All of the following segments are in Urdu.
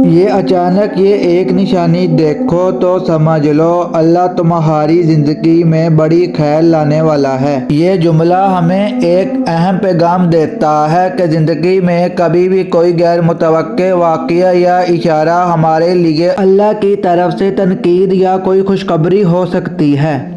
یہ اچانک یہ ایک نشانی دیکھو تو سمجھ لو اللہ تمہاری زندگی میں بڑی خیر لانے والا ہے۔ یہ جملہ ہمیں ایک اہم پیغام دیتا ہے کہ زندگی میں کبھی بھی کوئی غیر متوقع واقعہ یا اشارہ ہمارے لیے اللہ کی طرف سے تنقید یا کوئی خوشخبری ہو سکتی ہے۔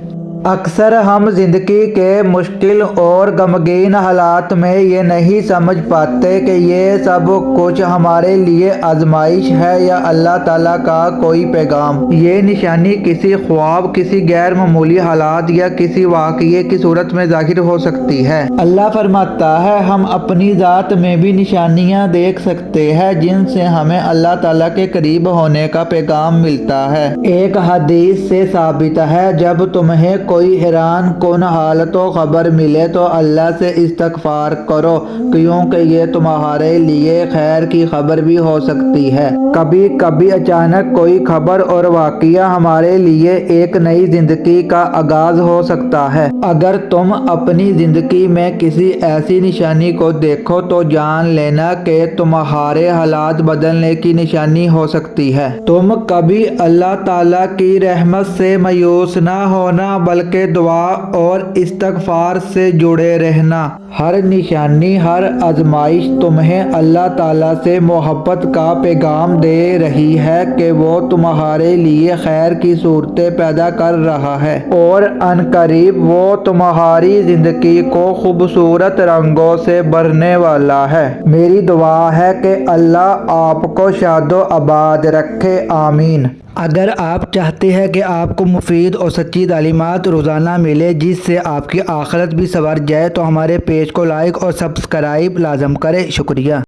اکثر ہم زندگی کے مشکل اور غمگین حالات میں یہ نہیں سمجھ پاتے کہ یہ سب کچھ ہمارے لیے آزمائش ہے یا اللہ تعالیٰ کا کوئی پیغام۔ یہ نشانی کسی خواب، کسی غیر معمولی حالات یا کسی واقعے کی صورت میں ظاہر ہو سکتی ہے۔ اللہ فرماتا ہے ہم اپنی ذات میں بھی نشانیاں دیکھ سکتے ہیں جن سے ہمیں اللہ تعالیٰ کے قریب ہونے کا پیغام ملتا ہے۔ ایک حدیث سے ثابت ہے جب تمہیں کوئی حیران کن حالت و خبر ملے تو اللہ سے استغفار کرو کیونکہ یہ تمہارے لیے خیر کی خبر بھی ہو سکتی ہے۔ کبھی کبھی اچانک کوئی خبر اور واقعہ ہمارے لیے ایک نئی زندگی کا آغاز ہو سکتا ہے۔ اگر تم اپنی زندگی میں کسی ایسی نشانی کو دیکھو تو جان لینا کہ تمہارے حالات بدلنے کی نشانی ہو سکتی ہے۔ تم کبھی اللہ تعالیٰ کی رحمت سے مایوس نہ ہونا بلکہ دعا اور استغفار سے جڑے رہنا۔ ہر نشانی، ہر آزمائش تمہیں اللہ تعالیٰ سے محبت کا پیغام دے رہی ہے کہ وہ تمہارے لیے خیر کی صورتیں پیدا کر رہا ہے اور عنقریب وہ تمہاری زندگی کو خوبصورت رنگوں سے بھرنے والا ہے۔ میری دعا ہے کہ اللہ آپ کو شاد و آباد رکھے، آمین۔ اگر آپ چاہتے ہیں کہ آپ کو مفید اور سچی تعلیمات روزانہ ملے جس سے آپ کی آخرت بھی سنور جائے تو ہمارے پیج کو لائک اور سبسکرائب لازم کریں۔ شکریہ۔